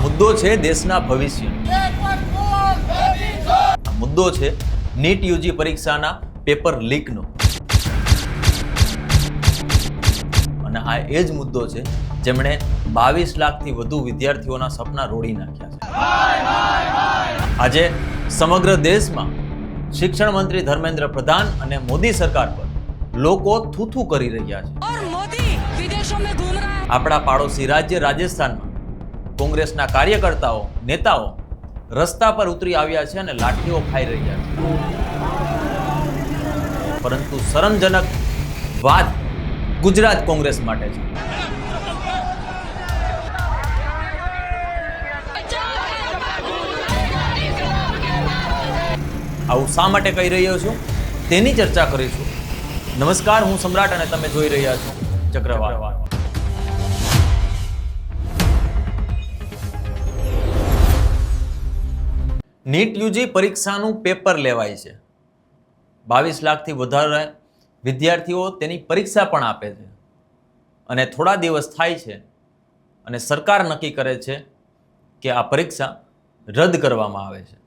મુદ્દો છે દેશના ભવિષ્યનો. આ મુદ્દો છે નીટ યુજી પરીક્ષાના પેપર લીકનો. અને આ એ જ મુદ્દો છે જેમણે 22 લાખથી વધુ વિદ્યાર્થીઓના સપના રોડી નાખ્યા છે. આજે સમગ્ર દેશમાં શિક્ષણ મંત્રી ધર્મેન્દ્ર પ્રધાન અને મોદી સરકાર પર લોકો થૂથું કરી રહ્યા છે. આપણા પાડોશી રાજ્ય રાજસ્થાનમાં કોંગ્રેસના કાર્યકર્તાઓ, નેતાઓ રસ્તા પર ઉતરી આવ્યા છે અને લાઠીઓ ખાઈ રહ્યા છે. પરંતુ શરમજનક વાત ગુજરાત કોંગ્રેસ માટે છે. આવું શા માટે કહી રહ્યો છું તેની ચર્ચા કરીશું. નમસ્કાર, હું સમ્રાટ અને તમે જોઈ રહ્યા છો ચક્રવાત. નીટ યુજી પરીક્ષાનું પેપર લેવાય છે. 22 લાખથી વધારે વિદ્યાર્થીઓ તેની પરીક્ષા પણ આપે છે. અને થોડા દિવસ થાય છે અને સરકાર નક્કી કરે છે કે આ પરીક્ષા રદ કરવામાં આવે છે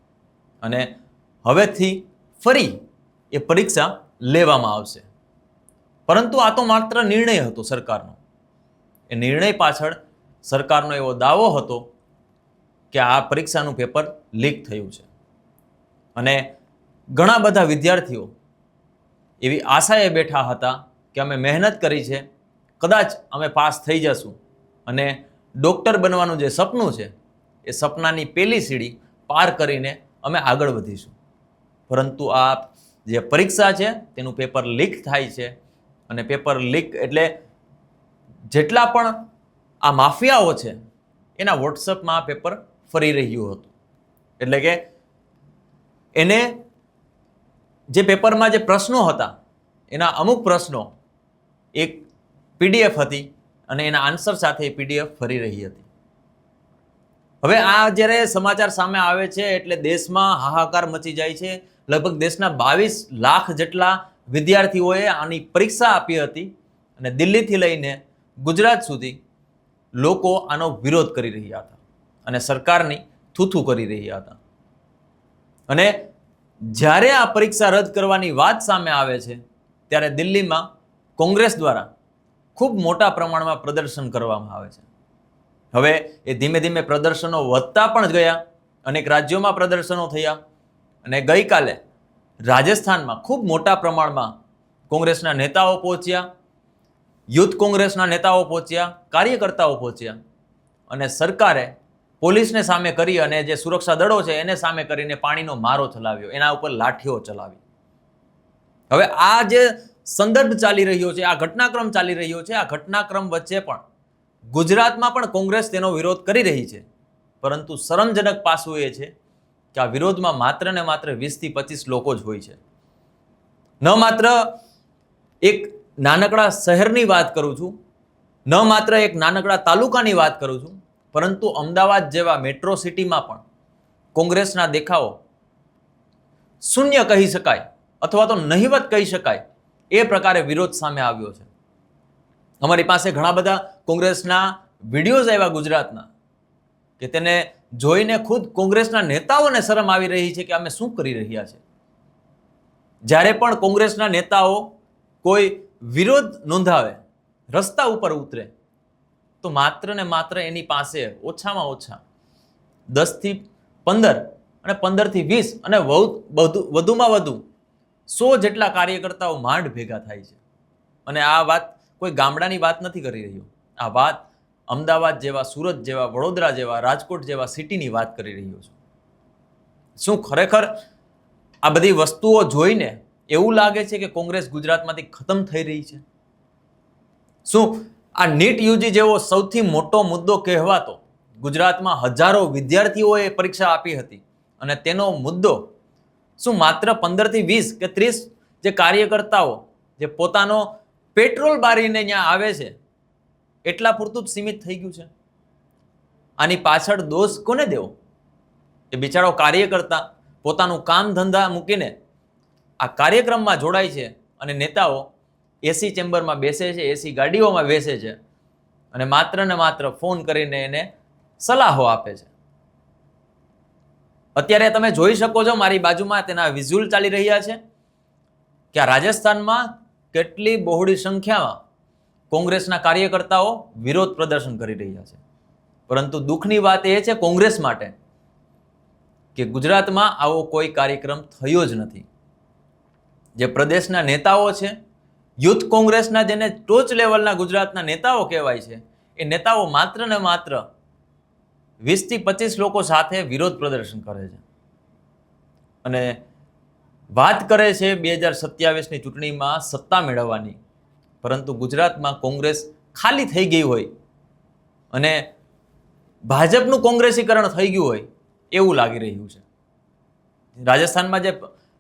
અને હવેથી ફરી એ પરીક્ષા લેવામાં આવશે. પરંતુ આ તો માત્ર નિર્ણય હતો સરકારનો. એ નિર્ણય પાછળ સરકારનો એવો દાવો હતો કે આ પરીક્ષાનું પેપર લીક થયું છે. અને ઘણા બધા વિદ્યાર્થીઓ એવી આશાએ બેઠા હતા કે અમે મહેનત કરી છે, કદાચ અમે પાસ થઈ જશું અને ડૉક્ટર બનવાનું જે સપનું છે એ સપનાની પહેલી સીડી પાર કરીને અમે આગળ વધીશું. પરંતુ આ જે પરીક્ષા છે તેનું પેપર લીક થાય છે. અને પેપર લીક એટલે જેટલા પણ આ માફિયાઓ છે એના વોટ્સઅપમાં આ પેપર ફરી રહ્યું હતું. એટલે કે એને જે પેપરમાં જે પ્રશ્નો હતા એના અમુક પ્રશ્નો એક પીડીએફ હતી અને એના આન્સર સાથે એ પીડીએફ ફરી રહી હતી. હવે આ જ્યારે સમાચાર સામે આવે છે એટલે દેશમાં હાહાકાર મચી જાય છે. લગભગ દેશના 22 લાખ જેટલા વિદ્યાર્થીઓએ આની પરીક્ષા આપી હતી અને દિલ્હીથી લઈને ગુજરાત સુધી લોકો આનો વિરોધ કરી રહ્યા હતા અને સરકારની થૂથું કરી રહ્યા હતા. અને જ્યારે આ પરીક્ષા રદ કરવાની વાત સામે આવે છે ત્યારે દિલ્હીમાં કોંગ્રેસ દ્વારા ખૂબ મોટા પ્રમાણમાં પ્રદર્શન કરવામાં આવે છે. હવે એ ધીમે ધીમે પ્રદર્શનો વધતા પણ ગયા. અનેક રાજ્યોમાં પ્રદર્શનો થયા અને ગઈકાલે રાજસ્થાનમાં ખૂબ મોટા પ્રમાણમાં કોંગ્રેસના નેતાઓ પહોંચ્યા, યુથ કોંગ્રેસના નેતાઓ પહોંચ્યા, કાર્યકર્તાઓ પહોંચ્યા અને સરકારે પોલીસને સામે કરી અને જે સુરક્ષા દળો છે એને સામે કરીને પાણીનો મારો ચલાવ્યો, એના ઉપર લાઠીઓ ચલાવી. હવે આ જે સંદર્ભ ચાલી રહ્યો છે, આ ઘટનાક્રમ ચાલી રહ્યો છે, આ ઘટનાક્રમ વચ્ચે પણ ગુજરાતમાં પણ કોંગ્રેસ તેનો વિરોધ કરી રહી છે. પરંતુ શરમજનક પાસું એ છે કે આ વિરોધમાં માત્ર ને માત્ર 20 થી 25 લોકો જ હોય છે. ન માત્ર એક નાનકડા શહેરની વાત કરું છું, ન માત્ર એક નાનકડા તાલુકાની વાત કરું છું, પરંતુ અમદાવાદ જેવા મેટ્રો સિટીમાં પણ કોંગ્રેસના દેખાવો શૂન્ય કહી શકાય અથવા તો નહિવત કહી શકાય એ પ્રકારે વિરોધ સામે આવ્યો છે. અમારી પાસે ઘણા બધા કોંગ્રેસના વિડીયોઝ આવ્યા ગુજરાતના કે તેને જોઈને ખુદ કોંગ્રેસના નેતાઓને શરમ આવી રહી છે કે અમે શું કરી રહ્યા છે. જ્યારે પણ કોંગ્રેસના નેતાઓ કોઈ વિરોધ નોંધાવે, રસ્તા ઉપર ઉતરે તો માત્ર ને માત્ર એની પાસે ઓછામાં ઓછા 10 થી 15 અને 15 થી 20 અને વધુમાં વધુ 100 જેટલા કાર્યકર્તાઓ માંડ ભેગા થાય છે. અને આ વાત કોઈ ગામડાની વાત નથી કરી રહ્યો. આ વાત અમદાવાદ જેવા, સુરત જેવા, વડોદરા જેવા, રાજકોટ જેવા સિટીની વાત કરી રહ્યો છું. શું ખરેખર આ બધી વસ્તુઓ જોઈને એવું લાગે છે કે કોંગ્રેસ ગુજરાતમાંથી ખતમ થઈ રહી છે? શું આ નીટ યુજી જેવો સૌથી મોટો મુદ્દો કહેવાતો ગુજરાતમાં હજારો વિદ્યાર્થીઓએ પરીક્ષા આપી હતી અને તેનો મુદ્દો શું માત્ર 15 થી 20 કે 30 જે કાર્યકર્તાઓ જે પોતાનો પેટ્રોલ બારીને ત્યાં આવે છે એટલા પૂરતું જ સીમિત થઈ ગયું છે? આની પાછળ દોષ કોને દેવો? એ બિચારો કાર્યકર્તા પોતાનું કામ ધંધા મૂકીને આ કાર્યક્રમમાં જોડાય છે અને નેતાઓ એસી ચેમ્બરમાં બેસે છે, એસી ગાડીઓમાં બેસે છે અને માત્ર ને માત્ર ફોન કરીને એને સલાહો આપે છે. અત્યારે તમે જોઈ શકો છો મારી બાજુમાં તેના વિઝ્યુઅલ ચાલી રહ્યા છે કે આ રાજસ્થાનમાં કેટલી બહોળી સંખ્યામાં કોંગ્રેસના કાર્યકર્તાઓ વિરોધ પ્રદર્શન કરી રહ્યા છે. પરંતુ દુઃખની વાત એ છે કોંગ્રેસ માટે કે ગુજરાતમાં આવો કોઈ કાર્યક્રમ થયો જ નથી. જે પ્રદેશના નેતાઓ છે, યુથ કોંગ્રેસના જેને ટોચ લેવલના ગુજરાતના નેતાઓ કહેવાય છે, એ નેતાઓ માત્ર ને માત્ર 20 થી 25 લોકો સાથે વિરોધ પ્રદર્શન કરે છે અને વાત કરે છે 2027ની ચૂંટણીમાં સત્તા મેળવવાની. પરંતુ ગુજરાતમાં કોંગ્રેસ ખાલી થઈ ગઈ હોય અને ભાજપનું કોંગ્રેસીકરણ થઈ ગયું હોય એવું લાગી રહ્યું છે. રાજસ્થાનમાં જે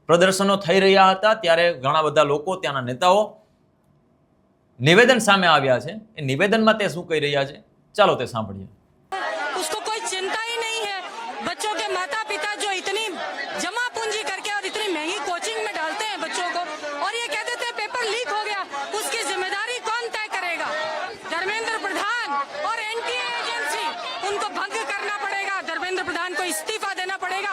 પ્રદર્શનો થઈ રહ્યા હતા ત્યારે ઘણા બધા લોકો, ત્યાંના નેતાઓ નિવેદન સામે આવ્યા છે. એ નિવેદનમાં તે શું કહી રહ્યા છે ચાલો તે સાંભળીએ. उसको कोई चिंता ही नहीं है. बच्चों के माता पिता जो इतनी जमा पूंजी करके और इतनी महंगी कोचिंग में डालते हैं बच्चों को और ये कहते थे पेपर लीक हो गया, उसकी जिम्मेदारी कौन तय करेगा? धर्मेंद्र प्रधान और एनटीए एजेंसी, उनको भंग करना पड़ेगा. धर्मेंद्र प्रधान को इस्तीफा देना पड़ेगा.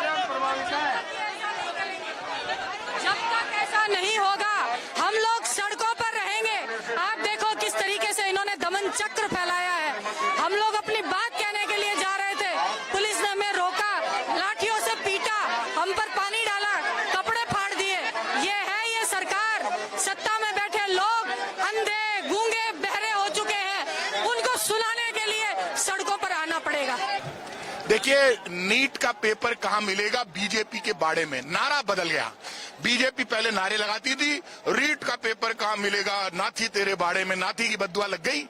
जब तक ऐसा नहीं होगा हम लोग सड़कों पर रहेंगे. आप देखो किस तरीके से इन्होंने दमन चक्र फैलाया है. हम लोग अपनी बात कहने के लिए जा रहे थे, पुलिस ने हमें रोका, लाठियों से पीटा, हम पर पानी डाला, कपड़े फाड़ दिए. ये है ये सरकार. सत्ता में बैठे लोग अंधे, गूंगे, बहरे हो चुके हैं. उनको सुनाने के लिए सड़कों पर आना पड़ेगा. देखिए, नीट का पेपर कहां मिलेगा, बीजेपी के बाड़े में नारा बदल गया. बीजेपी पहले नारे लगाती थी, रीट का पेपर कहां मिलेगा, नाथी तेरे बाड़े में, नाथी की बद्दुआ लग गई.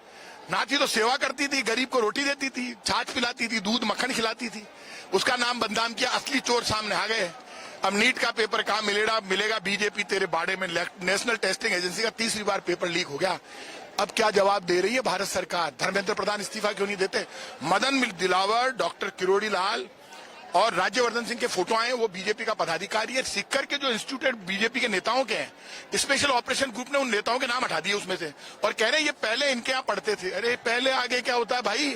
नाथी तो सेवा करती थी, गरीब को रोटी देती थी, छाछ पिलाती थी, दूध मक्खन खिलाती थी, उसका नाम बदनाम किया. असली चोर सामने आ गए. अब नीट का पेपर कहां मिलेगा, बीजेपी तेरे बाड़े में. नेशनल टेस्टिंग एजेंसी का तीसरी बार पेपर लीक हो गया. अब क्या जवाब दे रही है भारत सरकार? धर्मेंद्र प्रधान इस्तीफा क्यों नहीं देते? मदन दिलावर, डॉक्टर किरोड़ी लाल और राज्यवर्धन सिंह के फोटो आए, वो बीजेपी का पदाधिकारी है. सीकर के जो इंस्टीट्यूट बीजेपी के नेताओं के हैं, स्पेशल ऑपरेशन ग्रुप ने उन नेताओं के नाम हटा दिए उसमें से और कह रहे हैं ये पहले इनके यहाँ पढ़ते थे. अरे पहले आगे क्या होता है भाई?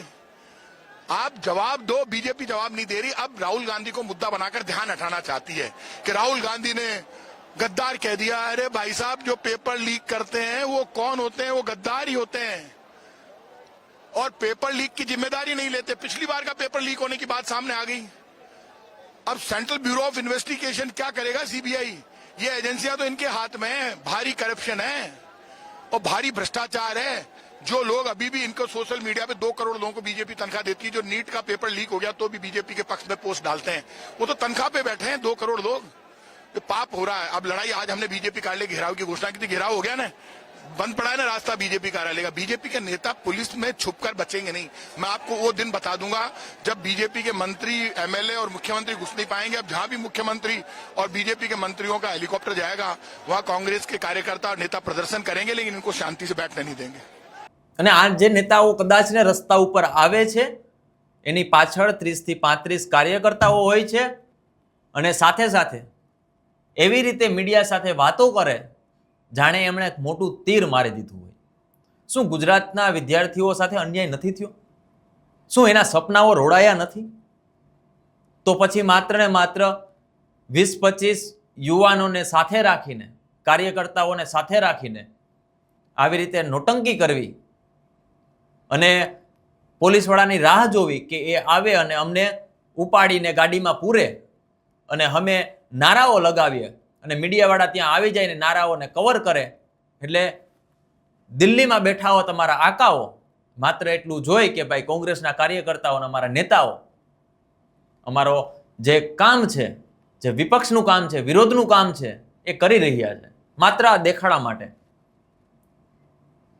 आप जवाब दो. बीजेपी जवाब नहीं दे रही. अब राहुल गांधी को मुद्दा बनाकर ध्यान हटाना चाहती है कि राहुल गांधी ने गद्दार कह दिया. अरे भाई साहब, जो पेपर लीक करते हैं वो कौन होते हैं? वो गद्दार ही होते हैं और पेपर लीक की जिम्मेदारी नहीं लेते. पिछली बार का पेपर लीक होने की बात सामने आ गई. अब सेंट्रल ब्यूरो ऑफ इन्वेस्टिगेशन क्या करेगा? सीबीआई. ये एजेंसियां तो इनके हाथ में है. भारी करप्शन है और भारी भ्रष्टाचार है. जो लोग अभी भी इनको सोशल मीडिया पे 2 करोड़ लोगों को बीजेपी तनख्वाह देती है, जो नीट का पेपर लीक हो गया तो भी बीजेपी के पक्ष में पोस्ट डालते हैं, वो तो तनख्वाह पे बैठे हैं 2 करोड़ लोग. तो पाप हो रहा है. अब लड़ाई, आज हमने बीजेपी कार्यालय घेराव की घोषणा की थी, घेराव हो गया ना, बंद पड़ा है ना रास्ता बीजेपी कार्यालय का. बीजेपी के नेता पुलिस में छुपकर बचेंगे नहीं. मैं आपको वो दिन बता दूंगा जब बीजेपी के मंत्री, एमएलए और मुख्यमंत्री घुस नहीं पाएंगे. अब जहां भी मुख्यमंत्री और बीजेपी के मंत्रियों का हेलीकॉप्टर जाएगा, वहां कांग्रेस के कार्यकर्ता और नेता प्रदर्शन करेंगे, लेकिन इनको शांति से बैठने नहीं देंगे. અને આ જે નેતાઓ કદાચ ને રસ્તા ઉપર આવે છે એની પાછળ 30 થી 35 કાર્યકર્તાઓ હોય છે અને સાથે સાથે એવી રીતે મીડિયા સાથે વાતો કરે જાણે એમણે એક મોટું તીર મારી દીધું હોય. શું ગુજરાતના વિદ્યાર્થીઓ સાથે અન્યાય નથી થયો? શું એના સપનાઓ રોડાયા નથી? તો પછી માત્ર ને માત્ર 20-25 યુવાનોને સાથે રાખીને, કાર્યકર્તાઓને સાથે રાખીને આવી રીતે નોટંકી કરવી અને પોલીસવાળાની રાહ જોવી કે એ આવે અને અમને ઉપાડીને ગાડીમાં પૂરે અને અમે નારાઓ લગાવીએ અને મીડિયાવાળા ત્યાં આવી જાય ને નારાઓને કવર કરે. એટલે દિલ્હીમાં બેઠા હો તમારા આકાઓ માત્ર એટલું જોઈ કે ભાઈ કોંગ્રેસના કાર્યકર્તાઓ અને અમારા નેતાઓ અમારો જે કામ છે, જે વિપક્ષનું કામ છે, વિરોધનું કામ છે એ કરી રહ્યા છે માત્ર આ દેખાડા માટે.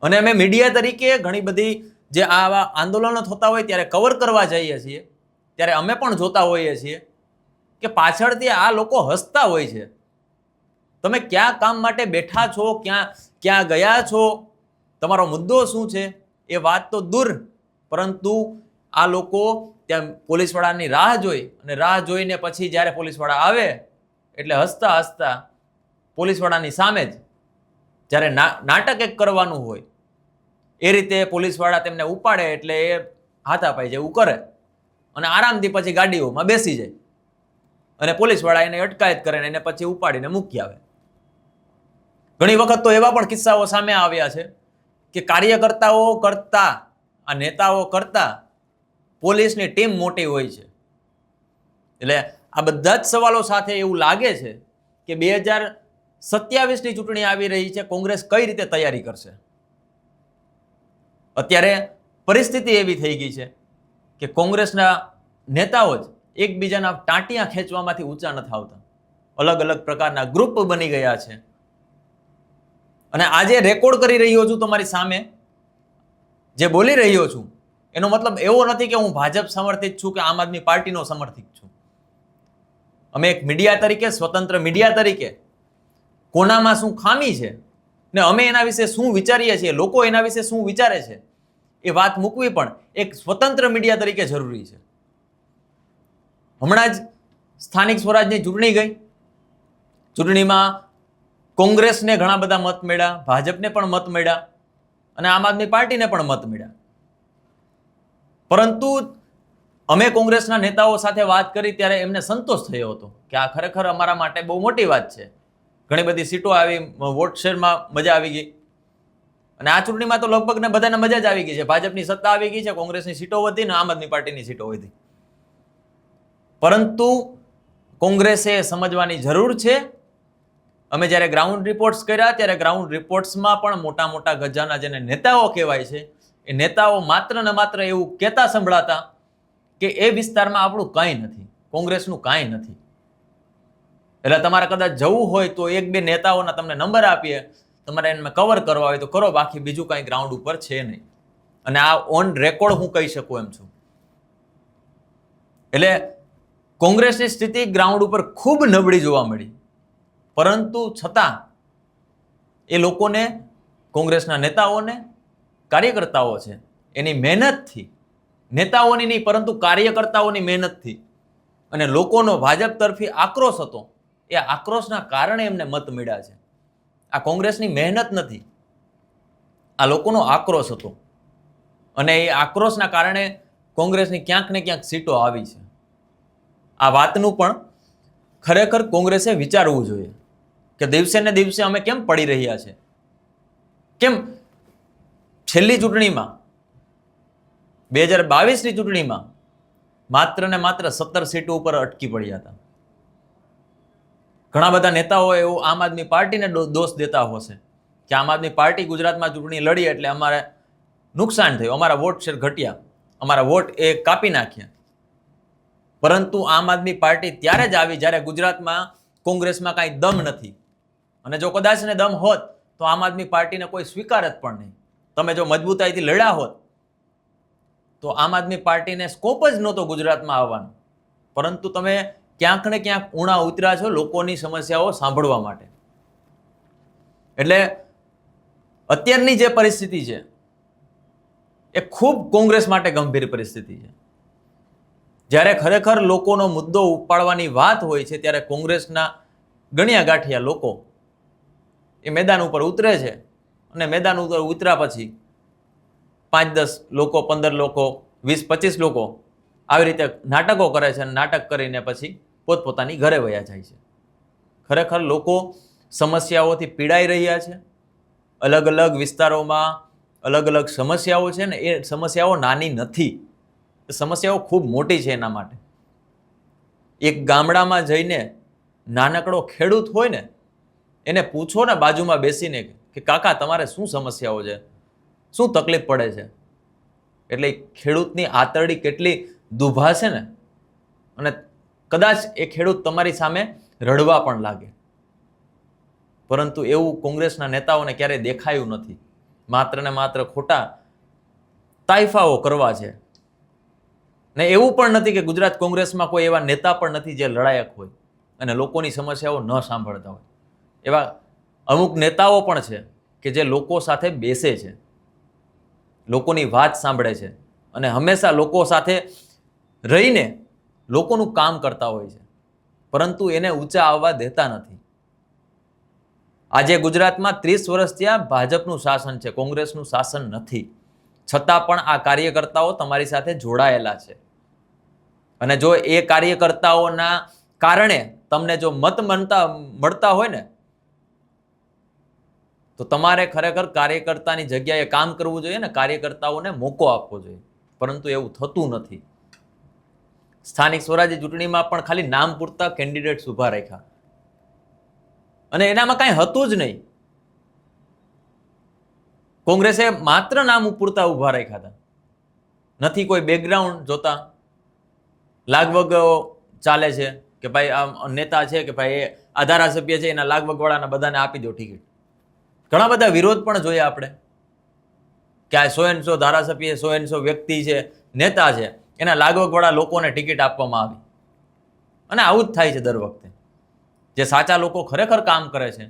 અને અમે મીડિયા તરીકે ઘણી બધી જે આવા આંદોલનો થતા હોય ત્યારે કવર કરવા જઈએ છીએ ત્યારે અમે પણ જોતા હોઈએ છીએ કે પાછળથી આ લોકો હસતા હોય છે. તમે ક્યાં કામ માટે બેઠા છો, ક્યાં ગયા છો, તમારો મુદ્દો શું છે એ વાત તો દૂર, પરંતુ આ લોકો ત્યાં પોલીસવાળાની રાહ જોઈ અને રાહ જોઈને પછી જ્યારે પોલીસવાળા આવે એટલે હસતા હસતા પોલીસવાળાની સામે જ જ્યારે નાટક એક કરવાનું હોય એ રીતે પોલીસવાળા તેમને ઉપાડે એટલે એ હાથાપાઈ જેવું કરે અને આરામથી પછી ગાડીઓમાં બેસી જાય અને પોલીસવાળા એને અટકાયત કરે એને પછી ઉપાડીને મૂકી આવે. ઘણી વખત તો એવા પણ કિસ્સાઓ સામે આવ્યા છે કે કાર્યકર્તાઓ કરતા આ નેતાઓ કરતા પોલીસની ટીમ મોટી હોય છે. એટલે આ બધા જ સવાલો સાથે એવું લાગે છે કે 2027ની ચૂંટણી આવી રહી છે, કોંગ્રેસ કઈ રીતે તૈયારી કરશે. અત્યારે પરિસ્થિતિ એવી થઈ ગઈ છે કે કોંગ્રેસના નેતાઓ જ એકબીજાના ટાંટિયા ખેંચવામાંથી ઊંચા નથી આવતા. અલગ અલગ પ્રકારના ગ્રુપ બની ગયા છે. અને આજે રેકોર્ડ કરી રહ્યો છું તમારી સામે જે બોલી રહ્યો છું એનો મતલબ એવો નથી કે હું ભાજપ સમર્થિત છું કે આમ આદમી પાર્ટીનો સમર્થિત છું. અમે એક મીડિયા તરીકે, સ્વતંત્ર મીડિયા તરીકે કોનામાં શું ખામી છે ને અમે એના વિશે શું વિચારીએ છીએ, લોકો એના વિશે શું વિચારે છે, એ વાત મૂકવી પણ એક સ્વતંત્ર મીડિયા તરીકે જરૂરી છે. હમણાં જ સ્થાનિક સ્વરાજની ચૂંટણી ગઈ. ચૂંટણીમાં કોંગ્રેસને ઘણા બધા મત મળ્યા, ભાજપને પણ મત મળ્યા અને આમ આદમી પાર્ટીને પણ મત મળ્યા. પરંતુ અમે કોંગ્રેસના નેતાઓ સાથે વાત કરી ત્યારે એમને સંતોષ થયો હતો કે આ ખરેખર અમારા માટે બહુ મોટી વાત છે. ઘણી બધી સીટો આવી, વોટ શેરમાં મજા આવી ગઈ. અને આ ચૂંટણીમાં તો લગભગ ને બધાને મજા જ આવી ગઈ છે. ભાજપની સત્તા આવી ગઈ છે, કોંગ્રેસની સીટો વધી ને આમ આદમી પાર્ટીની સીટો વધી. પરંતુ કોંગ્રેસે સમજવાની જરૂર છે. અમે જ્યારે ગ્રાઉન્ડ રિપોર્ટ્સ કર્યા ત્યારે ગ્રાઉન્ડ રિપોર્ટ્સમાં પણ મોટા મોટા ગજાના જેને નેતાઓ કહેવાય છે એ નેતાઓ માત્ર ને માત્ર એવું કહેતા સંભળાતા કે એ વિસ્તારમાં આપણું કાંઈ નથી, કોંગ્રેસનું કાંઈ નથી. એટલે તમારે કદાચ જવું હોય તો એક બે નેતાઓના તમને નંબર આપીએ, તમારે એને કવર કરવા હોય તો કરો, બાકી બીજું કાંઈ ગ્રાઉન્ડ ઉપર છે નહીં. અને આ ઓન રેકોર્ડ હું કહી શકું એમ છું. એટલે કોંગ્રેસની સ્થિતિ ગ્રાઉન્ડ ઉપર ખૂબ નબળી જોવા મળી. પરંતુ છતાં એ લોકોને, કોંગ્રેસના નેતાઓને, કાર્યકર્તાઓ છે એની મહેનતથી, નેતાઓની નહીં પરંતુ કાર્યકર્તાઓની મહેનતથી અને લોકોનો ભાજપ તરફી આક્રોશ હતો, એ આક્રોશના કારણે એમને મત મળ્યા છે. આ કોંગ્રેસની મહેનત નથી, આ લોકોનો આક્રોશ હતો અને એ આક્રોશના કારણે કોંગ્રેસની ક્યાંક ને ક્યાંક સીટો આવી છે. આ વાતનું પણ ખરેખર કોંગ્રેસે વિચારવું જોઈએ કે દિવસે ને દિવસે અમે કેમ પડી રહ્યા છે. કેમ છેલ્લી ચૂંટણીમાં 2022ની ચૂંટણીમાં માત્ર ને માત્ર 17 સીટો ઉપર અટકી પડ્યા હતા. ઘણા બધા નેતાઓ એવું આમ આદમી પાર્ટીને દોષ દેતા હશે કે આમ આદમી પાર્ટી ગુજરાતમાં ચૂંટણી લડી એટલે અમારે નુકસાન થયું, અમારા વોટ શેર ઘટ્યા, અમારા વોટ એ કાપી નાખ્યા. પરંતુ આમ આદમી પાર્ટી ત્યારે જ આવી જ્યારે ગુજરાતમાં કોંગ્રેસમાં કાંઈ દમ નથી. અને જો કદાચ ને દમ હોત તો આમ આદમી પાર્ટીને કોઈ સ્વીકાર જ પણ નહીં. તમે જો મજબૂતાઈથી લડ્યા હોત તો આમ આદમી પાર્ટીને સ્કોપ જ નહોતો ગુજરાતમાં આવવાનો. પરંતુ તમે ક્યાંક ને ક્યાંક ઊણા ઉતર્યા છો લોકોની સમસ્યાઓ સાંભળવા માટે. એટલે અત્યારની જે પરિસ્થિતિ છે એ ખૂબ કોંગ્રેસ માટે ગંભીર પરિસ્થિતિ છે. જ્યારે ખરેખર લોકોનો મુદ્દો ઉપાડવાની વાત હોય છે ત્યારે કોંગ્રેસના ગણ્યા ગાંઠિયા લોકો એ મેદાન ઉપર ઉતરે છે અને મેદાન ઉપર ઉતર્યા પછી 5-10 લોકો, 15 લોકો, 20-25 લોકો આવી રીતે નાટકો કરે છે અને નાટક કરીને પછી પોતપોતાની ઘરે વયા જાય છે. ખરેખર લોકો સમસ્યાઓથી પીડાઈ રહ્યા છે. અલગ અલગ વિસ્તારોમાં અલગ અલગ સમસ્યાઓ છે ને એ સમસ્યાઓ નાની નથી, સમસ્યાઓ ખૂબ મોટી છે. એના માટે એક ગામડામાં જઈને નાનકડો ખેડૂત હોય ને એને પૂછો ને બાજુમાં બેસીને કે કાકા તમારે શું સમસ્યાઓ છે, શું તકલીફ પડે છે, એટલે ખેડૂતની આંતરડી કેટલી દુભાશે ને. અને કદાચ એ ખેડૂત તમારી સામે રડવા પણ લાગે. પરંતુ એવું કોંગ્રેસના નેતાઓને ક્યારેય દેખાયું નથી. માત્ર ને માત્ર ખોટા તાઇફાઓ કરવા છે. ને એવું પણ નથી કે ગુજરાત કોંગ્રેસમાં કોઈ એવા નેતા પણ નથી જે લડાયક હોય અને લોકોની સમસ્યાઓ ન સાંભળતા હોય. એવા અમુક નેતાઓ પણ છે કે જે લોકો સાથે બેસે છે, લોકોની વાત સાંભળે છે અને હંમેશા લોકો સાથે રહીને લોકોનું કામ કરતા હોય છે, પરંતુ એને ઊંચા આવવા દેતા નથી. આજે ગુજરાતમાં 30 વર્ષથી આ ભાજપનું શાસન છે, કોંગ્રેસનું શાસન નથી. છતાં પણ આ કાર્યકર્તાઓ તમારી સાથે જોડાયેલા છે. અને જો એ કાર્યકર્તાઓના કારણે તમને જો મત મળતા હોય ને, તો તમારે ખરેખર કાર્યકર્તાની જગ્યાએ કામ કરવું જોઈએ ને કાર્યકર્તાઓને મોકો આપવો જોઈએ. પરંતુ એવું થતું નથી. સ્થાનિક સ્વરાજ્ય ચૂંટણીમાં પણ ખાલી નામ પૂરતા કેન્ડિડેટ્સ ઊભા રાખ્યા અને એનામાં કાંઈ હતું જ નહીં. કોંગ્રેસે માત્ર નામ પૂરતા ઊભા રાખ્યા હતા. નથી કોઈ બેકગ્રાઉન્ડ જોતા. લાગવગ ચાલે છે કે ભાઈ આ નેતા છે કે ભાઈ આ ધારાસભ્ય છે, એના લાગવગવાળાના બધાને આપી દો ટિકિટ. ઘણા બધા વિરોધ પણ જોયા આપણે કે આ 100 ધારાસભ્ય 100 વ્યક્તિ છે, નેતા છે, એના લાગવગવાળા લોકોને ટિકિટ આપવામાં આવી. અને આવું જ થાય છે દર વખતે. જે સાચા લોકો ખરેખર કામ કરે છે,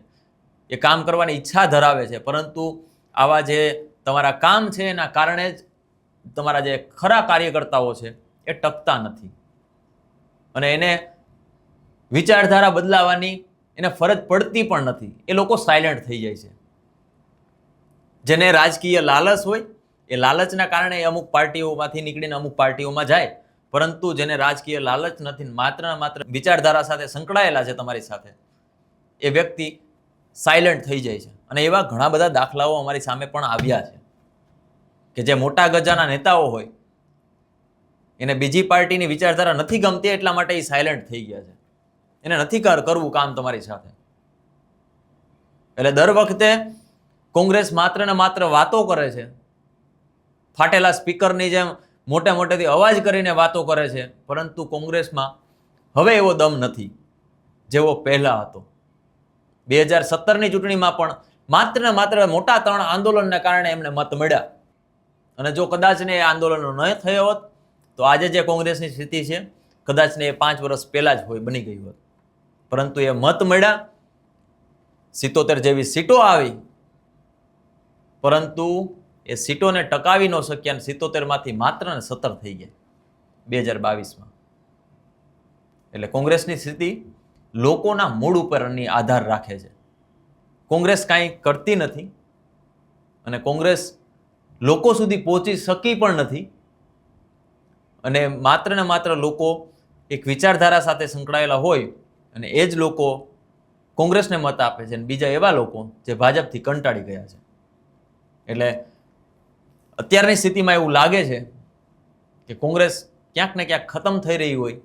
એ કામ કરવાની ઈચ્છા ધરાવે છે, પરંતુ આવા જે તમારા કામ છે એના કારણે જ તમારા જે ખરા કાર્યકર્તાઓ છે એ ટકતા નથી. અને એને વિચારધારા બદલાવાની એને ફરજ પડતી પણ નથી. એ લોકો સાયલેન્ટ થઈ જાય છે. જેને રાજકીય લાલચ હોય એ લાલચના કારણે અમુક પાર્ટીઓમાંથી નીકળીને અમુક પાર્ટીઓમાં જાય. પરંતુ જેને રાજકીય લાલચ નથી, માત્ર ને માત્ર વિચારધારા સાથે સંકળાયેલા છે તમારી સાથે, એ વ્યક્તિ સાયલેન્ટ થઈ જાય છે. અને એવા ઘણા બધા દાખલાઓ અમારી સામે પણ આવ્યા છે કે જે મોટા ગજાના નેતાઓ હોય, એને બીજી પાર્ટીની વિચારધારા નથી ગમતી એટલા માટે એ સાયલેન્ટ થઈ ગયા છે. એને નથી કરવું કામ તમારી સાથે. એટલે દર વખતે કોંગ્રેસ માત્ર ને માત્ર વાતો કરે છે. ફાટેલા સ્પીકરની જેમ મોટેથી અવાજ કરીને વાતો કરે છે. પરંતુ કોંગ્રેસમાં હવે એવો દમ નથી જેવો પહેલા હતો. 2017ની ચૂંટણીમાં પણ માત્ર ને માત્ર મોટા 3 આંદોલનને કારણે એમને મત મળ્યા. અને જો કદાચ ને એ આંદોલનો ન થયો હોત તો આજે જે કોંગ્રેસની સ્થિતિ છે કદાચ ને એ 5 વર્ષ પહેલા જ બની ગઈ હોત. પરંતુ એ મત મળ્યા, 77 જેવી સીટો આવી, પરંતુ એ સીટોને ટકાવી ન શક્યા અને 77માંથી માત્ર ને 17 થઈ ગયા 2022માં. એટલે કોંગ્રેસની સ્થિતિ લોકોના મૂડ ઉપરની આધાર રાખે છે. કોંગ્રેસ કાંઈ કરતી નથી અને કોંગ્રેસ લોકો સુધી પહોંચી શકી પણ નથી. અને માત્ર ને માત્ર લોકો એક વિચારધારા સાથે સંકળાયેલા હોય અને એ જ લોકો કોંગ્રેસને મત આપે છે અને બીજા એવા લોકો જે ભાજપથી કંટાળી ગયા છે. એટલે અત્યારની સ્થિતિમાં એવું લાગે છે કે કોંગ્રેસ ક્યાંક ને ક્યાંક ખતમ થઈ રહી હોય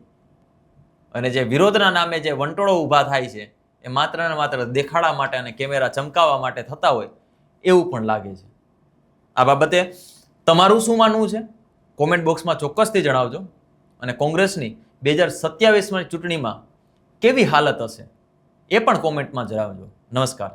અને જે વિરોધના નામે જે વંટોળો ઊભા થાય છે એ માત્ર ને માત્ર દેખાડા માટે અને કેમેરા ચમકાવવા માટે થતા હોય એવું પણ લાગે છે. આ બાબતે તમારું શું માનવું છે? કોમેન્ટ બોક્સમાં ચોક્કસથી જણાવજો. અને કોંગ્રેસની 2027ની ચૂંટણીમાં કેવી હાલત હશે એ પણ કોમેન્ટમાં જણાવજો. નમસ્કાર.